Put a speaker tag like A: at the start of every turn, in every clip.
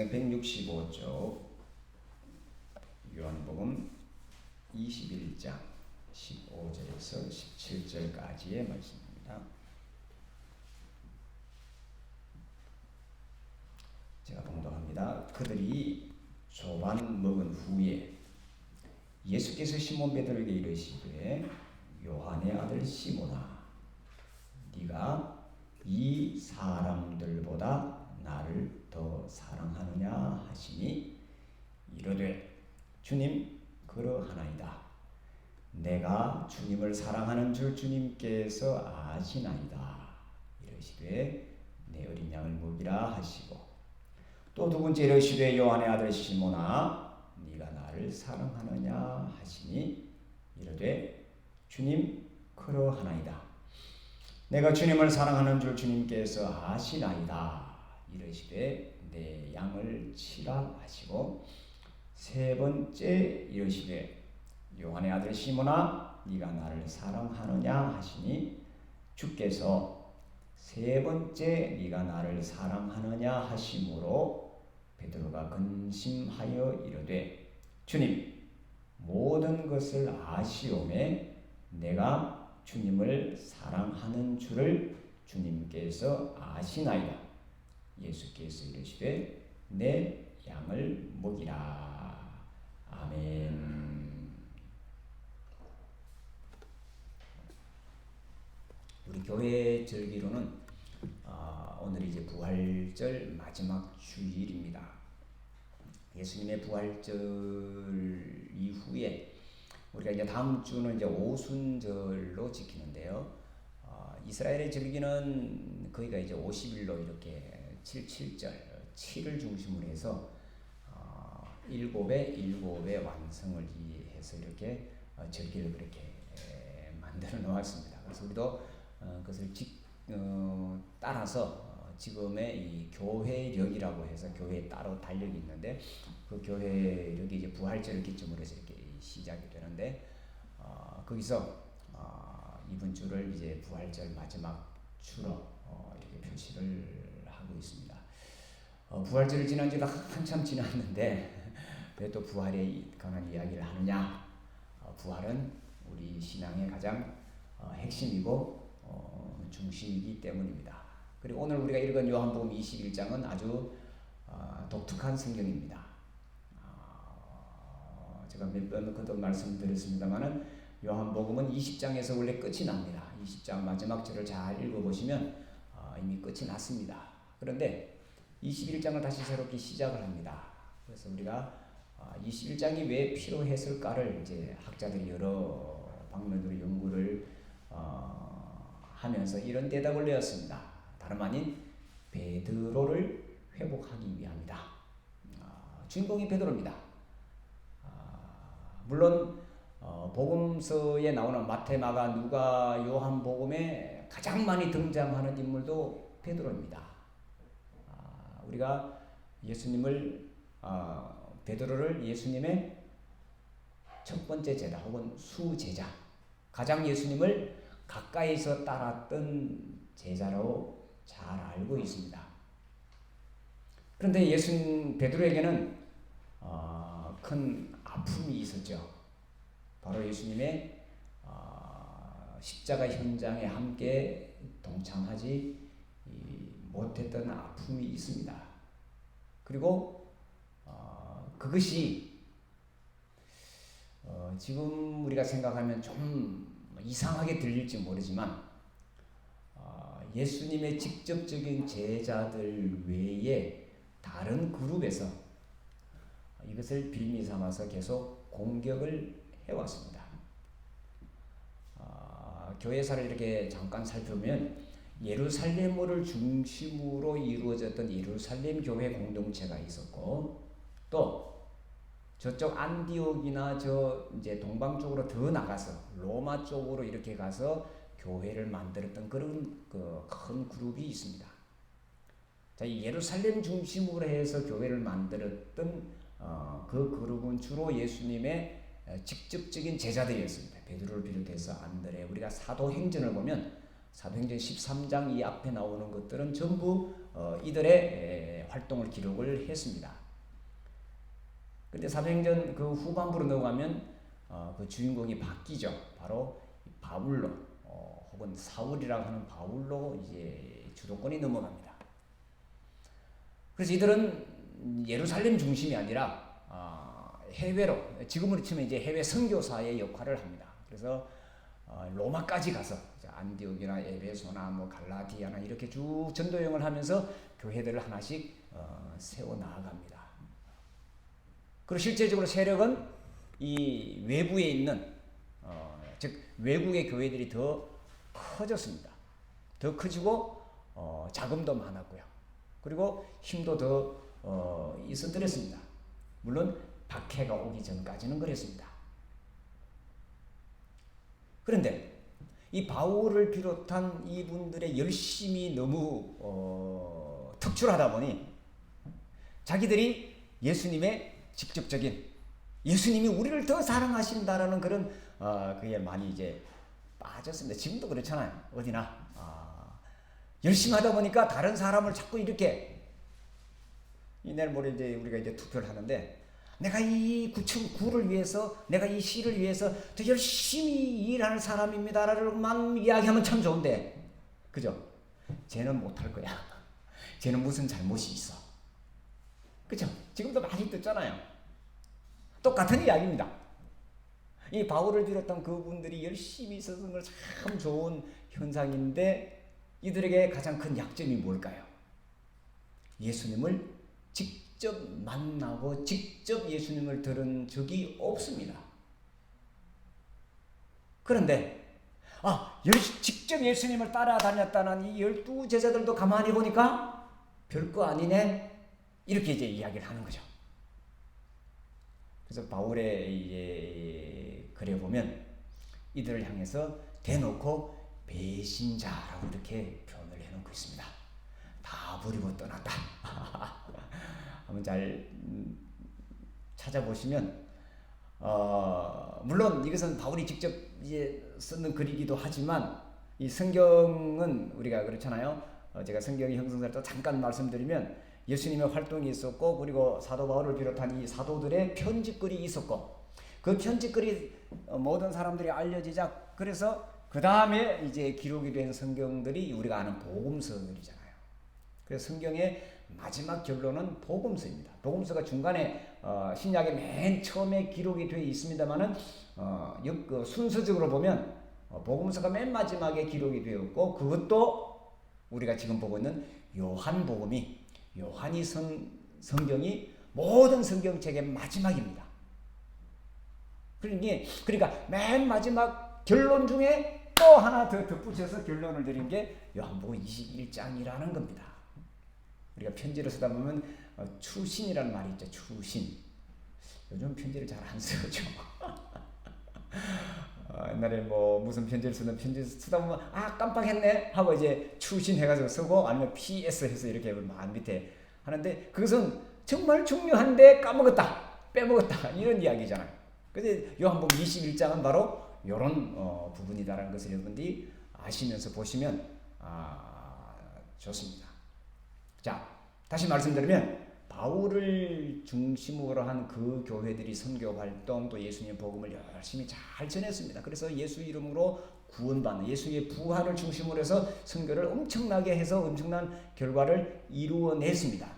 A: 165쪽 요한복음 21장 15절에서 17절까지의 말씀입니다. 제가 봉독합니다. 그들이 조반 먹은 후에 예수께서 시몬 베드로에게 이르시되 요한의 아들 시몬아 네가 이 사람들보다 나를 더 사랑하느냐 하시니 이르되 주님 그러하나이다. 내가 주님을 사랑하는 줄 주님께서 아시나이다. 이르시되 내 어린 양을 먹이라 하시고 또 두 번째 이르시되 요한의 아들 시몬아 네가 나를 사랑하느냐 하시니 이르되 주님 그러하나이다. 내가 주님을 사랑하는 줄 주님께서 아시나이다. 이르시되 내 양을 치라 하시고 세 번째 이르시되 요한의 아들 시몬아 네가 나를 사랑하느냐 하시니 주께서 세 번째 네가 나를 사랑하느냐 하심으로 베드로가 근심하여 이르되 주님 모든 것을 아시오매 내가 주님을 사랑하는 줄을 주님께서 아시나이다. 예수께서 이르시되 내 양을 먹이라. 아멘. 우리 교회 절기로는 오늘이 이제 부활절 마지막 주일입니다. 예수님의 부활절 이후에 우리가 이제 다음 주는 이제 오순절로 지키는데요. 이스라엘의 절기는 거기가 이제 50일로 이렇게 77절 7을 중심으로 해서 일곱의 완성을 해서 이렇게 절기를 그렇게 만들어 놓았습니다. 그래서 우리도 그것을 따라서 지금의 이 교회력이라고 해서 교회에 따로 달력이 있는데 그 교회력이 이제 부활절을 기점으로 해서 이렇게 시작이 되는데 거기서 이번 주를 이제 부활절 마지막 주로 이렇게 표시를 하고 있습니다. 부활절을 지난 지가 한참 지났는데 왜 또 부활에 관한 이야기를 하느냐? 부활은 우리 신앙의 가장 핵심이고 중심이기 때문입니다. 그리고 오늘 우리가 읽은 요한복음 21장은 아주 독특한 성경입니다. 제가 몇 번 그동안 말씀드렸습니다만은 요한복음은 20장에서 원래 끝이 납니다. 20장 마지막 절을 잘 읽어보시면 이미 끝이 났습니다. 그런데 21장을 다시 새롭게 시작을 합니다. 그래서 우리가 21장이 왜 필요했을까를 이제 학자들이 여러 방면으로 연구를 하면서 이런 대답을 내었습니다. 다름 아닌 베드로를 회복하기 위함이다. 주인공이 베드로입니다. 물론 복음서에 나오는 마태, 마가, 누가, 요한 복음에 가장 많이 등장하는 인물도 베드로입니다. 우리가 예수님을 베드로를 예수님의 첫 번째 제자 혹은 수제자, 가장 예수님을 가까이서 따랐던 제자로 잘 알고 있습니다. 그런데 베드로에게는 큰 아픔이 있었죠. 바로 예수님의 십자가 현장에 함께 동참하지 못했던 아픔이 있습니다. 그리고 그것이 지금 우리가 생각하면 좀 이상하게 들릴지 모르지만 예수님의 직접적인 제자들 외에 다른 그룹에서 이것을 빌미 삼아서 계속 공격을 해왔습니다. 교회사를 이렇게 잠깐 살펴보면 예루살렘을 중심으로 이루어졌던 예루살렘 교회 공동체가 있었고 또 저쪽 안디옥이나 이제 동방 쪽으로 더 나가서 로마 쪽으로 이렇게 가서 교회를 만들었던 그런 큰 그룹이 있습니다. 자, 이 예루살렘 중심으로 해서 교회를 만들었던 그 그룹은 주로 예수님의 직접적인 제자들이었습니다. 베드로를 비롯해서 안드레, 우리가 사도행전을 보면 사도행전 13장 이 앞에 나오는 것들은 전부 이들의 활동을 기록을 했습니다. 그런데 사도행전 그 후반부로 넘어가면 그 주인공이 바뀌죠. 바로 바울로 혹은 사울이라고 하는 바울로 이제 주도권이 넘어갑니다. 그래서 이들은 예루살렘 중심이 아니라 해외로, 지금으로 치면 이제 해외 선교사의 역할을 합니다. 그래서 로마까지 가서 안디옥이나 에베소나 뭐 갈라디아나 이렇게 쭉 전도 여행을 하면서 교회들을 하나씩 세워 나아갑니다. 그리고 실제적으로 세력은 이 외부에 있는 즉 외국의 교회들이 더 커졌습니다. 더 커지고 자금도 많았고요. 그리고 힘도 더 있었더랬습니다. 물론 박해가 오기 전까지는 그랬습니다. 그런데 이 바울을 비롯한 이분들의 열심이 너무 특출하다 보니 자기들이 예수님의 직접적인, 예수님이 우리를 더 사랑하신다라는 그런 그게 많이 이제 빠졌습니다. 지금도 그렇잖아요. 어디나 열심히 하다 보니까 다른 사람을 자꾸 이렇게 내일 모레 이제 우리가 이제 투표를 하는데 내가 이 구를 위해서, 내가 이 시를 위해서 더 열심히 일하는 사람입니다라고만 이야기하면 참 좋은데, 그죠? 쟤는 못할 거야. 쟤는 무슨 잘못이 있어. 그죠? 지금도 많이 듣잖아요. 똑같은 이야기입니다. 이 바울을 비롯한 그분들이 열심히 쓰는 건 참 좋은 현상인데 이들에게 가장 큰 약점이 뭘까요? 예수님을 직접 만나고 직접 예수님을 들은 적이 없습니다. 그런데 직접 예수님을 따라다녔다는 이 12제자들도 가만히 보니까 별거 아니네 이렇게 이제 이야기를 하는 거죠. 그래서 바울의 이제 글에 보면 이들을 향해서 대놓고 배신자라고 이렇게 표현을 해놓고 있습니다. 다 버리고 떠났다. 한번 잘 찾아보시면 물론 이것은 바울이 직접 이제 쓰는 글이기도 하지만 이 성경은 우리가 그렇잖아요. 제가 성경의 형성사를 또 잠깐 말씀드리면 예수님의 활동이 있었고 그리고 사도 바울을 비롯한 이 사도들의 편지글이 있었고 그 편지글이 모든 사람들이 알려지자 그래서 그 다음에 이제 기록이 된 성경들이 우리가 아는 복음서들이잖아요. 그래서 성경의 마지막 결론은 복음서입니다. 복음서가 중간에 신약의 맨 처음에 기록이 되어 있습니다만은 그 순서적으로 보면 복음서가 맨 마지막에 기록이 되었고 그것도 우리가 지금 보고 있는 요한복음이 요한이 성경이 모든 성경책의 마지막입니다. 그러니까 맨 마지막 결론 중에 또 하나 더 덧붙여서 결론을 드린 게 요한복음 21장이라는 겁니다. 우리가 편지를 쓰다 보면 추신이라는 말이 있죠. 추신. 요즘 편지를 잘 안 쓰죠. 옛날에 뭐 무슨 편지를 쓰다 보면 깜빡했네 하고 이제 추신해가지고 쓰고 아니면 PS 해서 이렇게 만 밑에 하는데 그것은 정말 중요한데 빼먹었다 이런 이야기잖아요. 그래서 요한복음 21장은 바로 이런 부분이다라는 것을 여러분들이 아시면서 보시면 좋습니다. 자, 다시 말씀드리면 바울을 중심으로 한 그 교회들이 선교 활동 또 예수님의 복음을 열심히 잘 전했습니다. 그래서 예수 이름으로 구원받는 예수의 부활을 중심으로 해서 선교를 엄청나게 해서 엄청난 결과를 이루어냈습니다.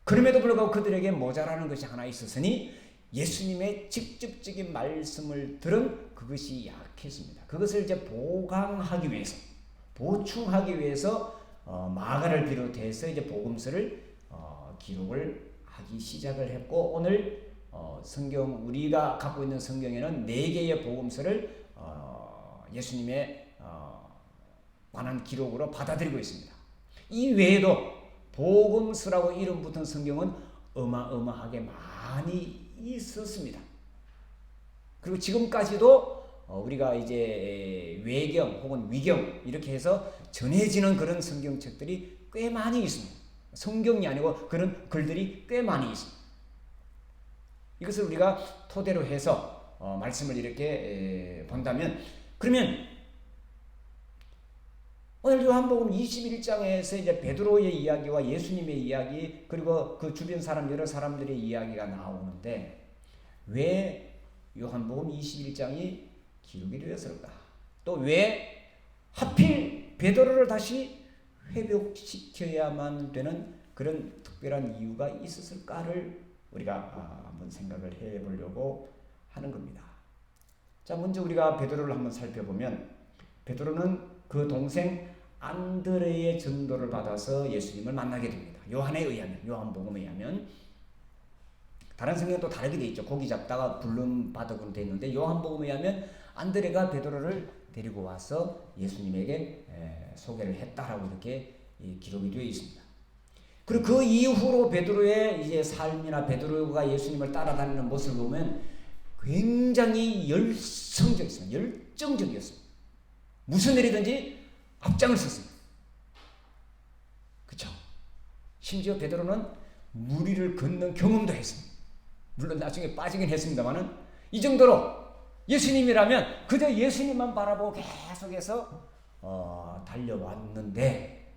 A: 그럼에도 불구하고 그들에게 모자라는 것이 하나 있었으니 예수님의 직접적인 말씀을 들은 그것이 약했습니다. 그것을 이제 보강하기 위해서 보충하기 위해서 마가를 비롯해서 이제 복음서를 기록을 하기 시작을 했고 오늘 성경 우리가 갖고 있는 성경에는 4개의 복음서를 예수님의 관한 기록으로 받아들이고 있습니다. 이 외에도 복음서라고 이름 붙은 성경은 어마어마하게 많이 있었습니다. 그리고 지금까지도 우리가 이제 외경 혹은 위경 이렇게 해서 전해지는 그런 성경책들이 꽤 많이 있습니다. 성경이 아니고 그런 글들이 꽤 많이 있습니다. 이것을 우리가 토대로 해서 말씀을 이렇게 본다면 그러면 오늘 요한복음 21장에서 이제 베드로의 이야기와 예수님의 이야기 그리고 그 주변 사람 여러 사람들의 이야기가 나오는데 왜 요한복음 21장이 기록이 되었을까? 또 왜 하필 베드로를 다시 회복시켜야만 되는 그런 특별한 이유가 있었을까를 우리가 한번 생각을 해보려고 하는 겁니다. 자, 먼저 우리가 베드로를 한번 살펴보면 베드로는 그 동생 안드레의 전도를 받아서 예수님을 만나게 됩니다. 요한에 의하면, 요한복음에 의하면 다른 성경은 또 다르게 돼 있죠. 고기 잡다가 불름 바둑으로 돼 있는데 요한복음에 의하면 안드레가 베드로를 데리고 와서 예수님에게 소개를 했다라고 이렇게 기록이 되어 있습니다. 그리고 그 이후로 베드로의 이제 삶이나 베드로가 예수님을 따라다니는 모습을 보면 굉장히 열성적이었습니다. 열정적이었습니다. 무슨 일이든지 앞장을 섰습니다. 그렇죠? 심지어 베드로는 무리를 걷는 경험도 했습니다. 물론 나중에 빠지긴 했습니다만은 이 정도로 예수님이라면 그저 예수님만 바라보고 계속해서 달려왔는데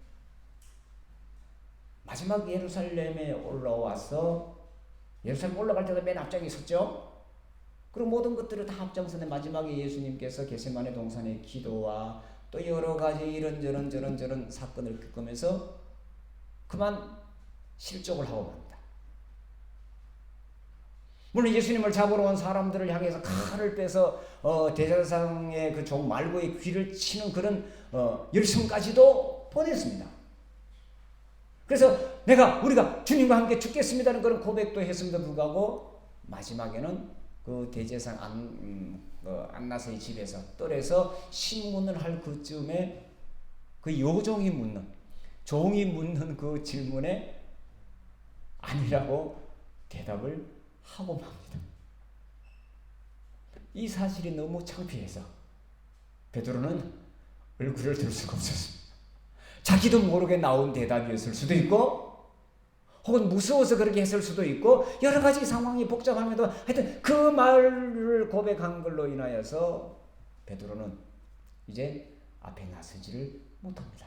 A: 마지막 예루살렘에 올라와서 예루살렘 올라갈 때도 맨 앞장에 섰죠. 그리고 모든 것들을 다 앞장서는 마지막에 예수님께서 겟세마네 동산의 기도와 또 여러 가지 이런저런 사건을 겪으면서 그만 실족을 하고 맙니다. 물론 예수님을 잡으러 온 사람들을 향해서 칼을 빼서 대제사장의 그 종 말고의 귀를 치는 그런 열성까지도 보냈습니다. 그래서 우리가 주님과 함께 죽겠습니다는 그런 고백도 했음에도 불구하고 마지막에는 그 대제사장 안나스의 집에서 뜰에서 신문을 할 그쯤에 그 요종이 묻는 종이 묻는 그 질문에 아니라고 대답을 하고 맙니다. 이 사실이 너무 창피해서 베드로는 얼굴을 들 수가 없었습니다. 자기도 모르게 나온 대답이었을 수도 있고 혹은 무서워서 그렇게 했을 수도 있고 여러 가지 상황이 복잡함에도 하여튼 그 말을 고백한 걸로 인하여서 베드로는 이제 앞에 나서지를 못합니다.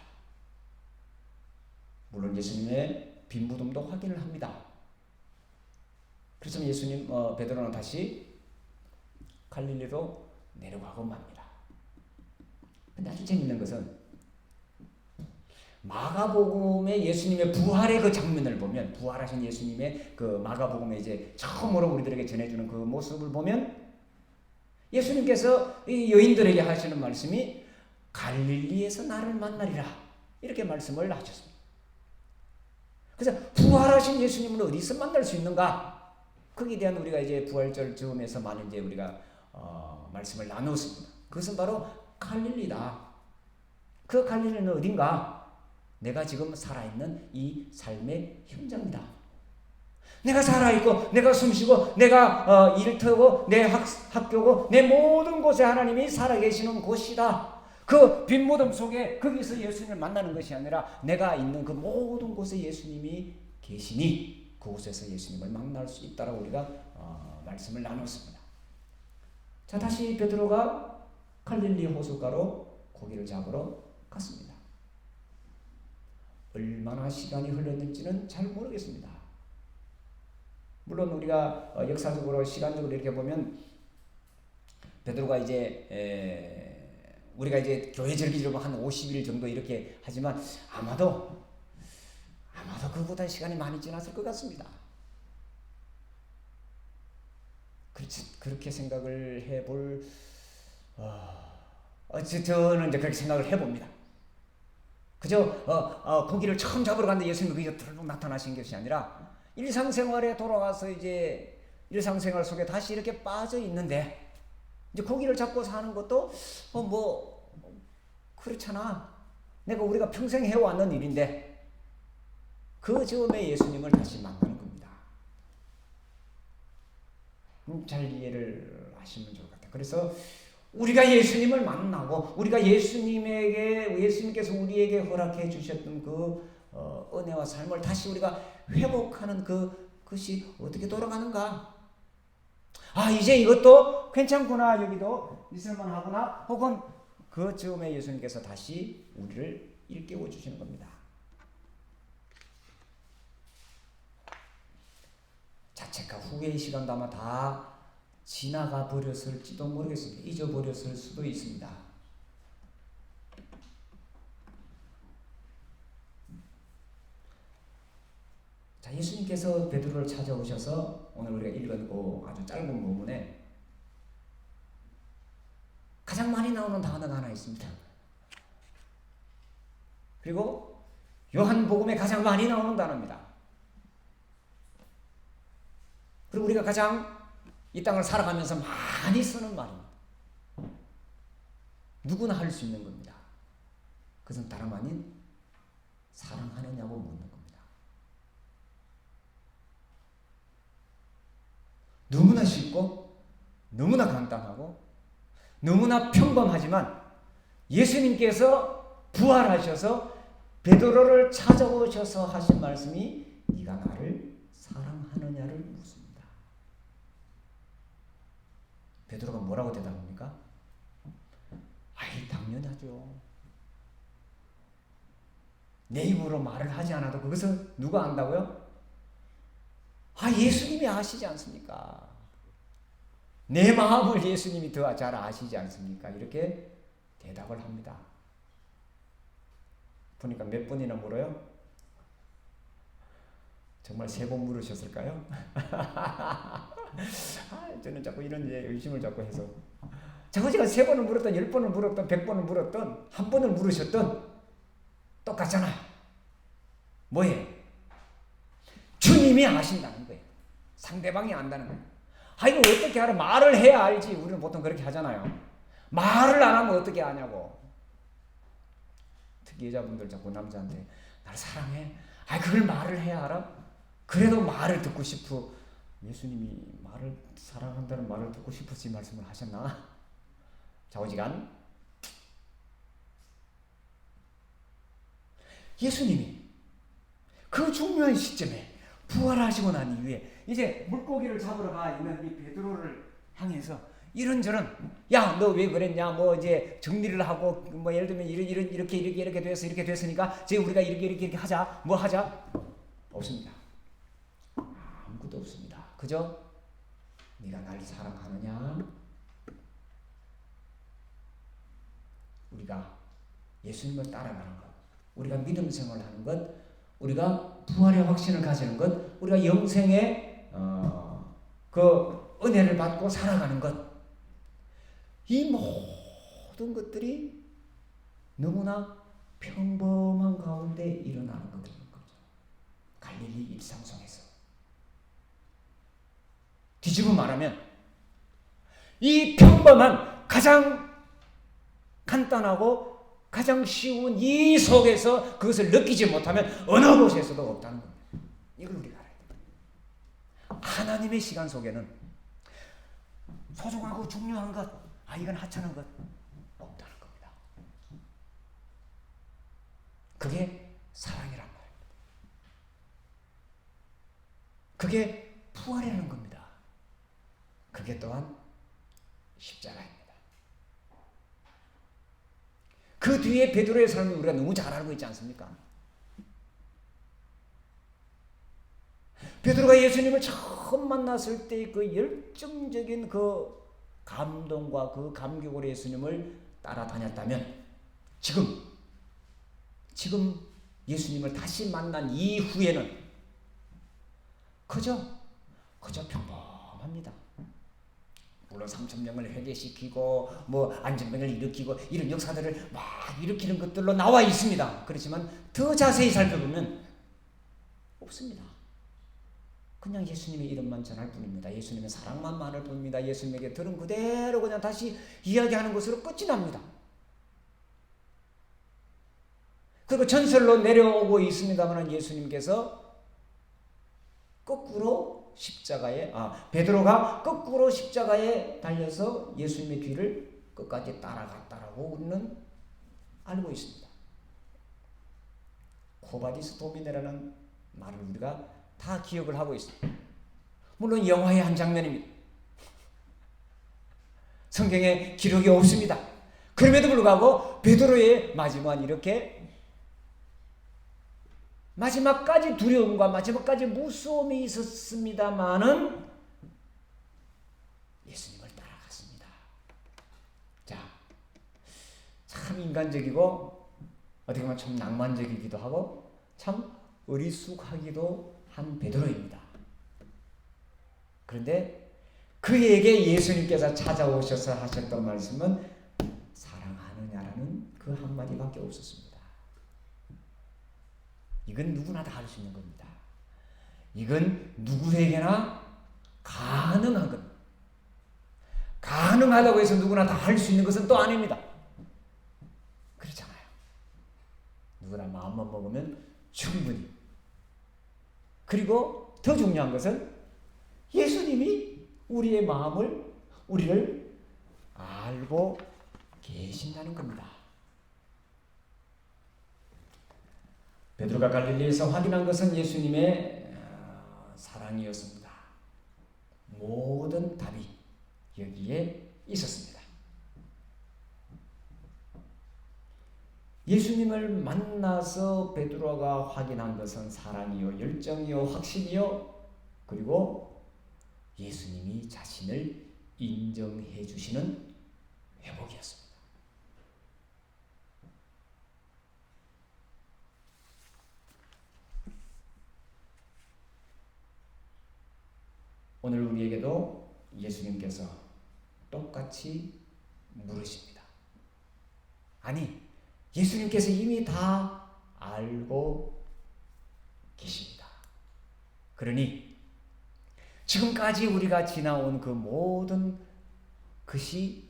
A: 물론 예수님의 빈무덤도 확인을 합니다. 그래서 베드로는 다시 갈릴리로 내려가고 맙니다. 근데 아주 재밌는 것은 마가복음의 예수님의 부활의 그 장면을 보면 부활하신 예수님의 그 마가복음에 이제 처음으로 우리들에게 전해주는 그 모습을 보면 예수님께서 이 여인들에게 하시는 말씀이 갈릴리에서 나를 만나리라 이렇게 말씀을 하셨습니다. 그래서 부활하신 예수님은 어디서 만날 수 있는가? 거기에 대한 우리가 이제 부활절 즈음에서 많은 이제 우리가 말씀을 나누었습니다. 그것은 바로 갈릴리다. 그 갈릴리는 어딘가? 내가 지금 살아있는 이 삶의 현장이다. 내가 살아있고 내가 숨쉬고 내가 일을 터고 내 학교고 내 모든 곳에 하나님이 살아계시는 곳이다. 그 빈무덤 속에 거기서 예수님을 만나는 것이 아니라 내가 있는 그 모든 곳에 예수님이 계시니 그곳에서 예수님을 만날 수 있다라고 우리가 말씀을 나눴습니다. 자, 다시 베드로가 갈릴리 호숫가로 고기를 잡으러 갔습니다. 얼마나 시간이 흘렀는지는 잘 모르겠습니다. 물론 우리가 역사적으로 시간적으로 이렇게 보면 베드로가 이제 우리가 이제 교회 절기로 한 50일 정도 이렇게 하지만 아마도 그보다 시간이 많이 지났을 것 같습니다. 그렇게 생각을 해볼 저는 이제 그렇게 생각을 해봅니다. 그저 고기를 처음 잡으러 갔는데 예수님이 거기서 들룩 나타나신 것이 아니라 일상생활에 돌아와서 이제 일상생활 속에 다시 이렇게 빠져 있는데 이제 고기를 잡고 사는 것도 그렇잖아. 우리가 평생 해왔는 일인데 그 즈음에 예수님을 다시 만나는 겁니다. 잘 이해를 하시면 좋을 것 같아요. 그래서 우리가 예수님을 만나고 우리가 예수님께서 우리에게 허락해 주셨던 그 은혜와 삶을 다시 우리가 회복하는 그것이 어떻게 돌아가는가? 이제 이것도 괜찮구나, 여기도 있을만하구나, 혹은 그 즈음에 예수님께서 다시 우리를 일깨워 주시는 겁니다. 자책과 후회의 시간도 아마 다 지나가 버렸을지도 모르겠습니다. 잊어버렸을 수도 있습니다. 자, 예수님께서 베드로를 찾아오셔서 오늘 우리가 읽은 그 아주 짧은 본문에 가장 많이 나오는 단어가 하나 있습니다. 그리고 요한복음에 가장 많이 나오는 단어입니다. 그리고 우리가 가장 이 땅을 살아가면서 많이 쓰는 말입니다. 누구나 할 수 있는 겁니다. 그것은 다름 아닌 사랑하느냐고 묻는 겁니다. 너무나 쉽고 너무나 간단하고 너무나 평범하지만 예수님께서 부활하셔서 베드로를 찾아오셔서 하신 말씀이 네가 나를 사랑하느냐를 묻습니다. 베드로가 뭐라고 대답합니까? 아이, 당연하죠. 내 입으로 말을 하지 않아도 그것을 누가 안다고요? 아, 예수님이 아시지 않습니까? 내 마음을 예수님이 더 잘 아시지 않습니까? 이렇게 대답을 합니다. 보니까 몇 번이나 물어요? 정말 3번 물으셨을까요? 저는 자꾸 이런 의심을 자꾸 해서 제가 3번을 물었던 10번을 물었던 100번을 물었던 한 번을 물으셨던 똑같잖아요. 뭐예요? 주님이 아신다는 거예요. 상대방이 안다는 거예요. 아, 이거 어떻게 알아? 말을 해야 알지. 우리는 보통 그렇게 하잖아요. 말을 안 하면 어떻게 아냐고. 특히 여자분들 자꾸 남자한테 날 사랑해. 아, 그걸 말을 해야 알아? 그래도 말을 듣고 싶어. 예수님이 말을 사랑한다는 말을 듣고 싶어서 이 말씀을 하셨나? 좌우지간 예수님이 그 중요한 시점에 부활하시고 난 이후에 이제 물고기를 잡으러 가 있는 이 베드로를 향해서 이런저런 야, 너 왜 그랬냐? 뭐 이제 정리를 하고 뭐 예를 들면 이렇게 돼서 이렇게 됐으니까 이제 우리가 이렇게 하자. 뭐 하자? 없습니다. 아무것도 없습니다. 그저 네가 날 사랑하느냐? 우리가 예수님을 따라가는 것, 우리가 믿음 생활을 하는 것, 우리가 부활의 확신을 가지는 것, 우리가 영생의 그 은혜를 받고 살아가는 것, 이 모든 것들이 너무나 평범한 가운데 일어나는 것들인 거죠. 갈릴리 일상 속에서. 뒤집어 말하면 이 평범한 가장 간단하고 가장 쉬운 이 속에서 그것을 느끼지 못하면 어느 곳에서도 없다는 겁니다. 이걸 우리가 알아야 됩니다. 하나님의 시간 속에는 소중하고 중요한 것, 이건 하찮은 것 없다는 겁니다. 그게 사랑이란 말입니다. 그게 부활이라는 겁니다. 그게 또한 십자가입니다. 그 뒤에 베드로의 삶을 우리가 너무 잘 알고 있지 않습니까? 베드로가 예수님을 처음 만났을 때 그 열정적인 그 감동과 그 감격으로 예수님을 따라다녔다면 지금 예수님을 다시 만난 이후에는 그저 평범합니다. 물론 3,000명을 회개시키고 뭐 안전병을 일으키고 이런 역사들을 막 일으키는 것들로 나와 있습니다. 그렇지만 더 자세히 살펴보면 없습니다. 그냥 예수님의 이름만 전할 뿐입니다. 예수님의 사랑만 많을 뿐입니다. 예수님에게 들은 그대로 그냥 다시 이야기하는 것으로 끝이 납니다. 그리고 전설로 내려오고 있습니다만 예수님께서 거꾸로 베드로가 거꾸로 십자가에 달려서 예수님의 뒤를 끝까지 따라갔다라고 우리는 알고 있습니다. 코바디스 도미네라는 말을 우리가 다 기억을 하고 있습니다. 물론 영화의 한 장면입니다. 성경에 기록이 없습니다. 그럼에도 불구하고 베드로의 마지막은 이렇게 마지막까지 두려움과 마지막까지 무서움이 있었습니다마는 예수님을 따라갔습니다. 자, 참 인간적이고 어떻게 보면 참 낭만적이기도 하고 참 어리숙하기도 한 베드로입니다. 그런데 그에게 예수님께서 찾아오셔서 하셨던 말씀은 사랑하느냐라는 그 한마디밖에 없었습니다. 이건 누구나 다 할 수 있는 겁니다. 이건 누구에게나 가능한 겁니다. 가능하다고 해서 누구나 다 할 수 있는 것은 또 아닙니다. 그렇잖아요. 누구나 마음만 먹으면 충분히. 그리고 더 중요한 것은 예수님이 우리의 마음을, 우리를 알고 계신다는 겁니다. 베드로가 갈릴리에서 확인한 것은 예수님의 사랑이었습니다. 모든 답이 여기에 있었습니다. 예수님을 만나서 베드로가 확인한 것은 사랑이요, 열정이요, 확신이요, 그리고 예수님이 자신을 인정해 주시는 회복이었습니다. 오늘 우리에게도 예수님께서 똑같이 물으십니다. 아니, 예수님께서 이미 다 알고 계십니다. 그러니 지금까지 우리가 지나온 그 모든 것이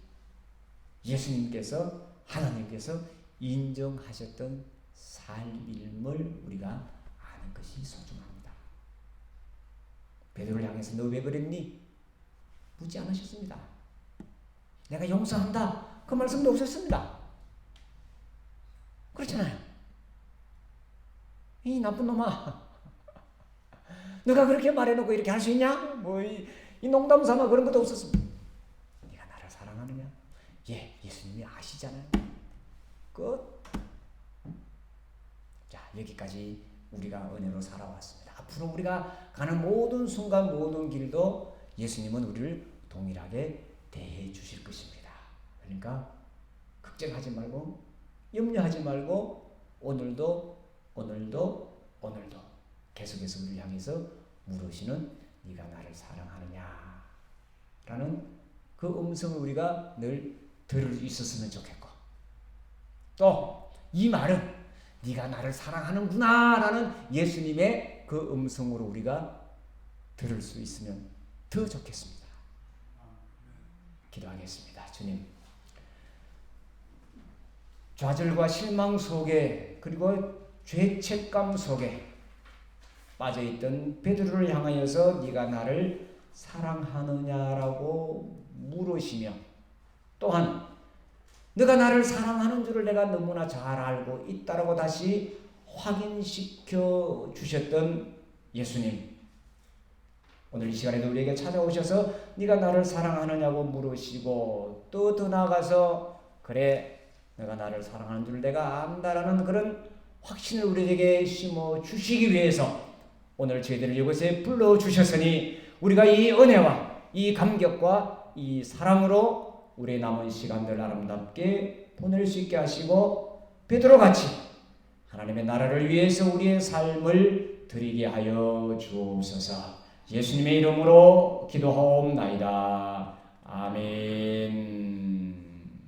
A: 예수님께서, 하나님께서 인정하셨던 삶을 우리가 아는 것이 소중합니다. 베드로를 향해서 너 왜 그랬니? 묻지 않으셨습니다. 내가 용서한다. 그 말씀도 없었습니다. 그렇잖아요. 이 나쁜 놈아, 너가 그렇게 말해놓고 이렇게 할 수 있냐? 이 농담 삼아 그런 것도 없었습니다. 네가 나를 사랑하느냐? 예, 예수님이 아시잖아요. 끝. 자, 여기까지 우리가 은혜로 살아왔습니다. 앞으로 우리가 가는 모든 순간, 모든 길도 예수님은 우리를 동일하게 대해 주실 것입니다. 그러니까 걱정하지 말고, 염려하지 말고, 오늘도 계속해서 우리를 향해서 물으시는 네가 나를 사랑하느냐 라는 그 음성을 우리가 늘 들을 수 있었으면 좋겠고, 또 이 말은 네가 나를 사랑하는구나 라는 예수님의 그 음성으로 우리가 들을 수 있으면 더 좋겠습니다. 기도하겠습니다. 주님, 좌절과 실망 속에, 그리고 죄책감 속에 빠져있던 베드로를 향하여서 네가 나를 사랑하느냐라고 물으시며, 또한 네가 나를 사랑하는 줄을 내가 너무나 잘 알고 있다라고 다시 확인시켜 주셨던 예수님, 오늘 이 시간에도 우리에게 찾아오셔서 네가 나를 사랑하느냐고 물으시고, 또 더 나아가서 그래 내가 나를 사랑하는 줄 내가 안다라는 그런 확신을 우리에게 심어 주시기 위해서 오늘 저희들을 이곳에 불러주셨으니 우리가 이 은혜와 이 감격과 이 사랑으로 우리의 남은 시간들 아름답게 보낼 수 있게 하시고, 베드로같이 하나님의 나라를 위해서 우리의 삶을 드리게 하여 주옵소서. 예수님의 이름으로 기도하옵나이다.